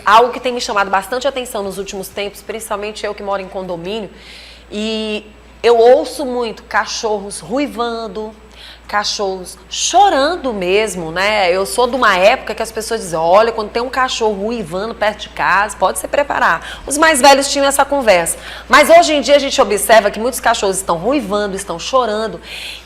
algo que tem me chamado bastante atenção nos últimos tempos, principalmente eu que moro em condomínio, e eu ouço muito cachorros ruivando, cachorros chorando mesmo, né? Eu sou de uma época que as pessoas dizem, olha, quando tem um cachorro ruivando perto de casa, pode se preparar. Os mais velhos tinham essa conversa. Mas hoje em dia a gente observa que muitos cachorros estão ruivando, estão chorando,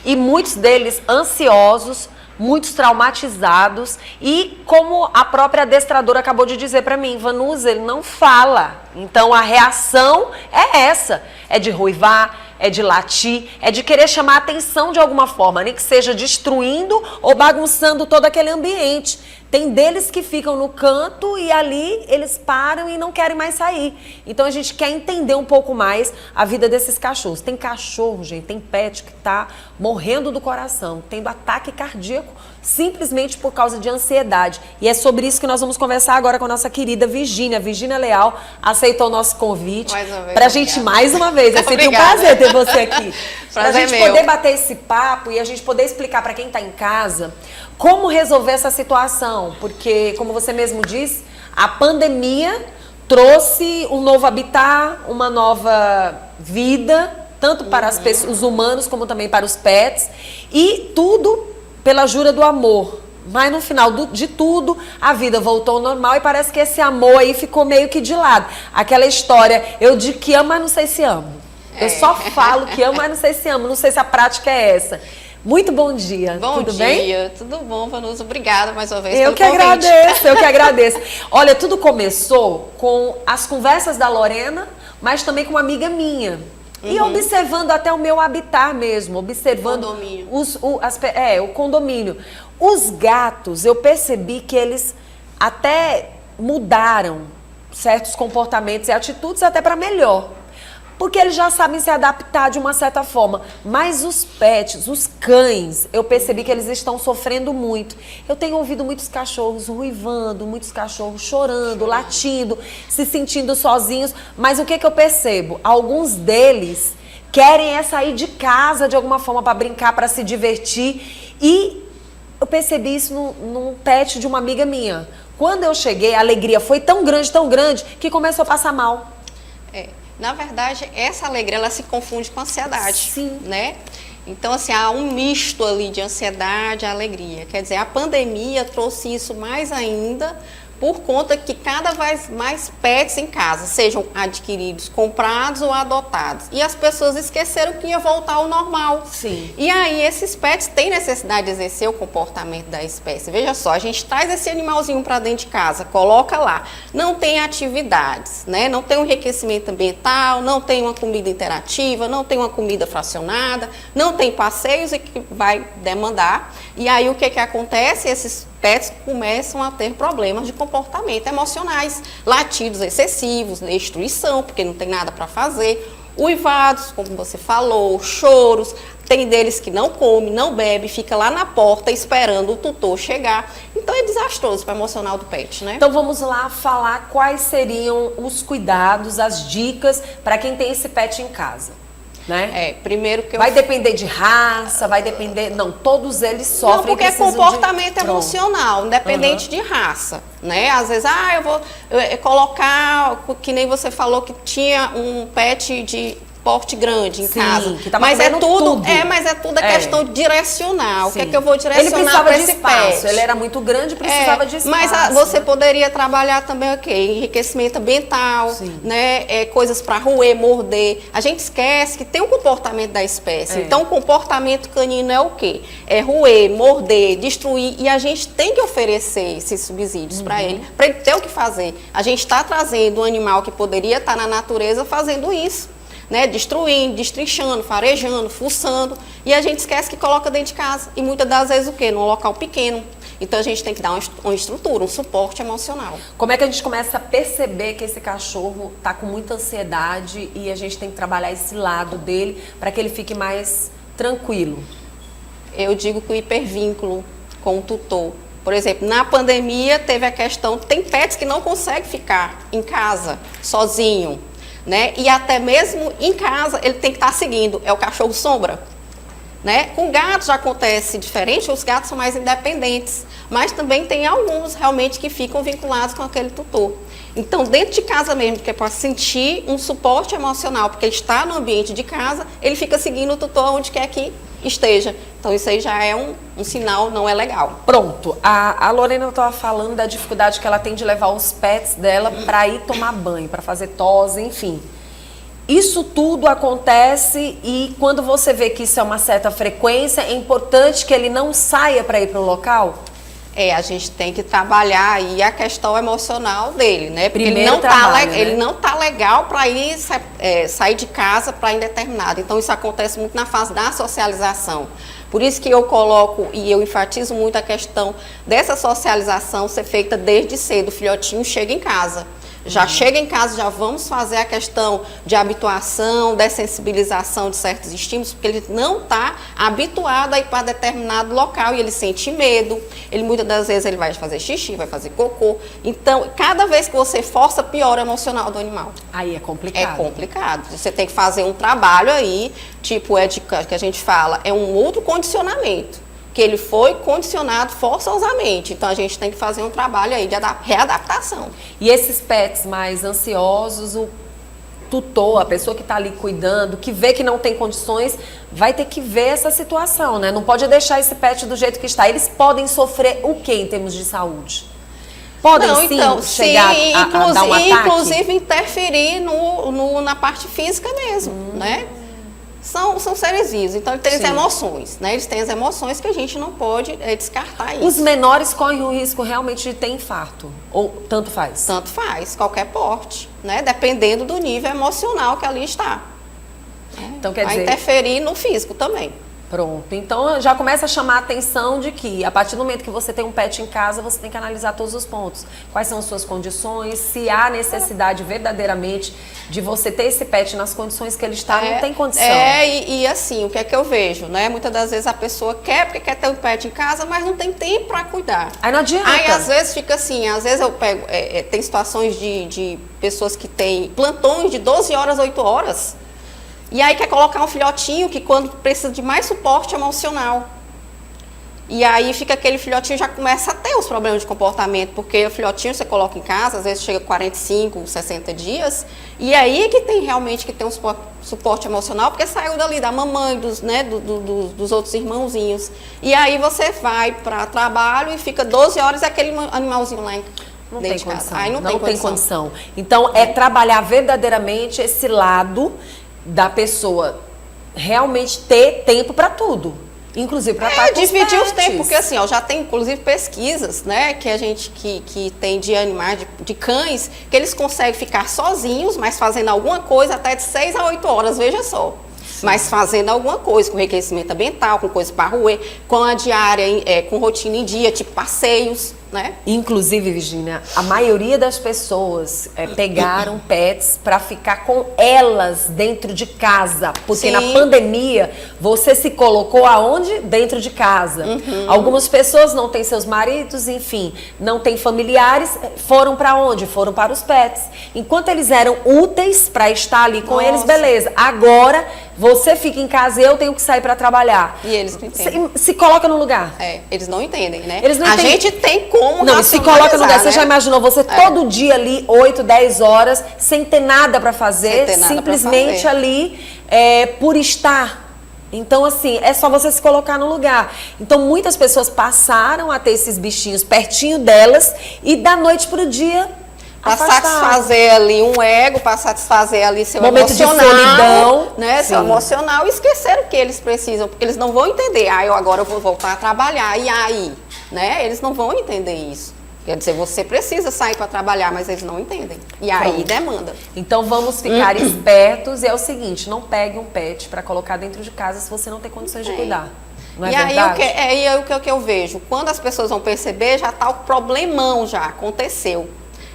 e muitos deles ansiosos, muitos traumatizados, e como a própria adestradora acabou de dizer para mim, Vanusa, ele não fala. Então a reação é essa, é de ruivar, é de latir, é de querer chamar a atenção de alguma forma, nem que seja destruindo ou bagunçando todo aquele ambiente. Tem deles que ficam no canto e ali eles param e não querem mais sair. Então a gente quer entender um pouco mais a vida desses cachorros. Tem cachorro, gente, tem pet que tá morrendo do coração, tendo ataque cardíaco, simplesmente por causa de ansiedade. E é sobre isso que nós vamos conversar agora com a nossa querida Virgínia. Virgínia Leal aceitou o nosso convite. Pra gente, mais uma vez, é sempre um prazer ter você aqui. Pra gente poder bater esse papo e a gente poder explicar para quem tá em casa como resolver essa situação. Porque, como você mesmo disse, a pandemia trouxe um novo habitat, uma nova vida, tanto para as pessoas, os humanos como também para os pets, e tudo pela jura do amor. Mas no final de tudo, a vida voltou ao normal e parece que esse amor aí ficou meio que de lado. Aquela história, eu digo que amo, mas não sei se amo. Eu só falo que amo, mas não sei se amo. Não sei se a prática é essa. Muito bom dia. Tudo bem? Bom dia, tudo bom, Vanusa? Obrigada mais uma vez pelo convite. Eu que agradeço. Olha, tudo começou com as conversas da Lorena, mas também com uma amiga minha. E observando até o meu habitat mesmo, observando o condomínio. Os gatos, eu percebi que eles até mudaram certos comportamentos e atitudes até para melhor. Porque eles já sabem se adaptar de uma certa forma. Mas os pets, os cães, eu percebi que eles estão sofrendo muito. Eu tenho ouvido muitos cachorros ruivando, muitos cachorros chorando, latindo, se sentindo sozinhos. Mas o que eu percebo? Alguns deles querem sair de casa de alguma forma para brincar, para se divertir. E eu percebi isso num pet de uma amiga minha. Quando eu cheguei, a alegria foi tão grande, que começou a passar mal. Na verdade, essa alegria, ela se confunde com ansiedade. Sim. Né? Então, assim, há um misto ali de ansiedade e alegria. Quer dizer, a pandemia trouxe isso mais ainda por conta que cada vez mais pets em casa, sejam adquiridos, comprados ou adotados. E as pessoas esqueceram que ia voltar ao normal. Sim. E aí esses pets têm necessidade de exercer o comportamento da espécie. Veja só, a gente traz esse animalzinho para dentro de casa, coloca lá, não tem atividades, né? Não tem um enriquecimento ambiental, não tem uma comida interativa, não tem uma comida fracionada, não tem passeios e que vai demandar. E aí o que acontece? Esses pets começam a ter problemas de comportamento emocionais, latidos excessivos, destruição, porque não tem nada para fazer, uivados, como você falou, choros, tem deles que não come, não bebe, fica lá na porta esperando o tutor chegar. Então é desastroso para o emocional do pet, né? Então vamos lá falar quais seriam os cuidados, as dicas para quem tem esse pet em casa. Né? Primeiro que vai depender de raça, vai depender... Não, todos eles sofrem. Não, porque é comportamento emocional, independente de raça, né? Às vezes, eu vou colocar, que nem você falou que tinha um pet de porte grande em casa. Que tá mas é tudo. Mas é tudo a questão direcional. Sim. O que é que eu vou direcionar para esse pet? Ele era muito grande, precisava de espaço. Mas você poderia trabalhar também enriquecimento ambiental, né? Coisas para roer, morder. A gente esquece que tem um comportamento da espécie. Então, o comportamento canino é o quê? É roer, morder, destruir. E a gente tem que oferecer esses subsídios para ele ter o que fazer. A gente está trazendo um animal que poderia estar na natureza fazendo isso. Né, destruindo, destrinchando, farejando, fuçando, e a gente esquece que coloca dentro de casa. E muitas das vezes o quê? Num local pequeno. Então a gente tem que dar uma estrutura, um suporte emocional. Como é que a gente começa a perceber que esse cachorro está com muita ansiedade e a gente tem que trabalhar esse lado dele para que ele fique mais tranquilo? Eu digo que o hipervínculo com o tutor. Por exemplo, na pandemia teve a questão, tem pets que não conseguem ficar em casa sozinho. Né? E até mesmo em casa ele tem que estar seguindo, é o cachorro sombra. Né? Com gatos já acontece diferente, os gatos são mais independentes, mas também tem alguns realmente que ficam vinculados com aquele tutor. Então, dentro de casa mesmo, que é para sentir um suporte emocional, porque ele está no ambiente de casa, ele fica seguindo o tutor onde quer que esteja. Então, isso aí já é um sinal, não é legal. Pronto, a Lorena estava falando da dificuldade que ela tem de levar os pets dela para ir tomar banho, para fazer tosse, enfim. Isso tudo acontece e quando você vê que isso é uma certa frequência, é importante que ele não saia para ir para o local? A gente tem que trabalhar aí a questão emocional dele, né? Porque Primeiro trabalho, ele não tá legal para ir sair de casa para indeterminado. Então isso acontece muito na fase da socialização. Por isso que eu coloco e eu enfatizo muito a questão dessa socialização ser feita desde cedo. O filhotinho chega em casa. Já chega em casa, já vamos fazer a questão de habituação, dessensibilização de certos estímulos, porque ele não está habituado a ir para determinado local e ele sente medo. Ele muitas das vezes ele vai fazer xixi, vai fazer cocô. Então, cada vez que você força, piora o emocional do animal. Aí é complicado. É complicado. Você tem que fazer um trabalho aí, tipo, que a gente fala, é um outro condicionamento. Que ele foi condicionado forçosamente. Então, a gente tem que fazer um trabalho aí de readaptação. E esses pets mais ansiosos, o tutor, a pessoa que está ali cuidando, que vê que não tem condições, vai ter que ver essa situação, né? Não pode deixar esse pet do jeito que está. Eles podem sofrer o quê em termos de saúde? Podem chegar a dar um ataque? Inclusive interferir na parte física mesmo, né? São seres vivos, então eles têm emoções, né? Eles têm as emoções que a gente não pode descartar isso. Os menores correm o risco realmente de ter infarto? Ou tanto faz? Tanto faz, qualquer porte, né? Dependendo do nível emocional que ali está. Então, quer dizer, vai interferir no físico também. Pronto, então já começa a chamar a atenção de que a partir do momento que você tem um pet em casa, você tem que analisar todos os pontos. Quais são as suas condições, se há necessidade verdadeiramente de você ter esse pet nas condições que ele está, não tem condição. E assim, o que é que eu vejo, né? Muitas das vezes a pessoa porque quer ter um pet em casa, mas não tem tempo para cuidar. Aí não adianta. Aí às vezes fica assim, às vezes eu pego, tem situações de pessoas que têm plantões de 12 horas, 8 horas. E aí quer colocar um filhotinho que quando precisa de mais suporte emocional. E aí fica aquele filhotinho, já começa a ter os problemas de comportamento, porque o filhotinho você coloca em casa, às vezes chega a 45, 60 dias, e aí que tem realmente que ter um suporte emocional, porque saiu dali da mamãe, dos outros irmãozinhos. E aí você vai para trabalho e fica 12 horas e aquele animalzinho lá não tem condição. Aí não tem condição. Então é trabalhar verdadeiramente esse lado da pessoa realmente ter tempo para tudo, inclusive para estar com os dividir os pets. tempos, porque assim, já tem inclusive pesquisas, né, que a gente que tem de animais, de cães, que eles conseguem ficar sozinhos, mas fazendo alguma coisa até de 6 a 8 horas, veja só. Sim. Mas fazendo alguma coisa, com enriquecimento ambiental, com coisa para roer, com a diária, com rotina em dia, tipo passeios, né? Inclusive, Virgínia, a maioria das pessoas pegaram pets para ficar com elas dentro de casa, porque na pandemia você se colocou aonde? Dentro de casa. Algumas pessoas não têm seus maridos, enfim, não têm familiares, foram para onde? Foram para os pets. Enquanto eles eram úteis para estar ali com eles, beleza. Agora você fica em casa e eu tenho que sair para trabalhar. E eles não entendem. Se coloca no lugar. Eles não entendem, né? Eles não entendem. A gente tem como não, se coloca no lugar. Né? Você já imaginou você todo dia ali, 8, 10 horas, sem ter nada para fazer, simplesmente ali por estar. Então, assim, é só você se colocar no lugar. Então, muitas pessoas passaram a ter esses bichinhos pertinho delas e da noite pro dia para satisfazer ali um ego, para satisfazer ali seu momento emocional, de solidão, né? Seu emocional, e esqueceram o que eles precisam, porque eles não vão entender. Eu agora vou voltar a trabalhar, e aí, né? Eles não vão entender isso. Quer dizer, você precisa sair para trabalhar, mas eles não entendem. E aí demanda. Então vamos ficar espertos. E é o seguinte, não pegue um pet para colocar dentro de casa se você não tem condições de cuidar. Não é verdade? Aí o que eu vejo, quando as pessoas vão perceber, já está o problemão, já aconteceu.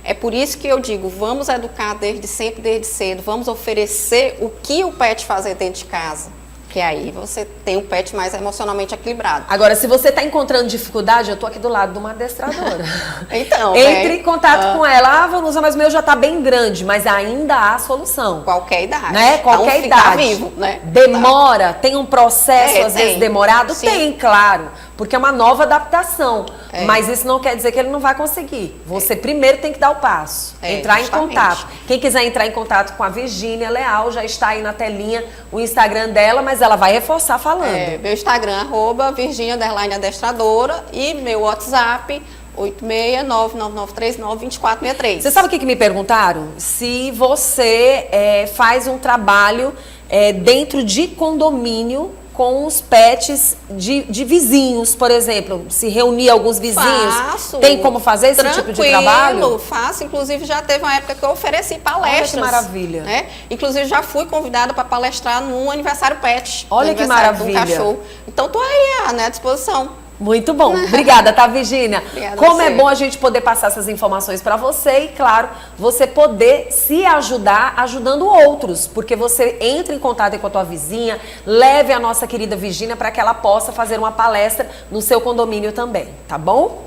É por isso que eu digo, vamos educar desde sempre, desde cedo, vamos oferecer o que o pet fazer dentro de casa. Que aí você tem um pet mais emocionalmente equilibrado. Agora, se você está encontrando dificuldade, eu tô aqui do lado de uma adestradora. Então, entre em contato com ela. Vanusa, mas o meu já está bem grande, mas ainda há solução. Qualquer idade. Né? Qualquer idade. Vivo, né? Demora, tem um processo às vezes demorado? Sim. Tem, claro. porque é uma nova adaptação. É. Mas isso não quer dizer que ele não vai conseguir. Você primeiro tem que dar o passo, entrar justamente. em contato. Quem quiser entrar em contato com a Virgínia Leal, já está aí na telinha o Instagram dela, mas ela vai reforçar falando. Meu Instagram, @Virginia_adestradora, e meu WhatsApp, 86999392463. Você sabe o que me perguntaram? Se você faz um trabalho dentro de condomínio com os pets de vizinhos, por exemplo. Se reunir alguns vizinhos. Faço. Tem como fazer esse tipo de trabalho? Faço. Inclusive, já teve uma época que eu ofereci palestras. Olha que maravilha. Né? Inclusive, já fui convidada para palestrar no aniversário pet. Olha que maravilha. Do cachorro. Então, estou aí, né, à disposição. Muito bom. Obrigada, tá, Virgínia? Obrigada Como a é você. bom a gente poder passar essas informações para você e, claro, você poder se ajudar ajudando outros, porque você entra em contato com a tua vizinha, leve a nossa querida Virgínia para que ela possa fazer uma palestra no seu condomínio também, tá bom?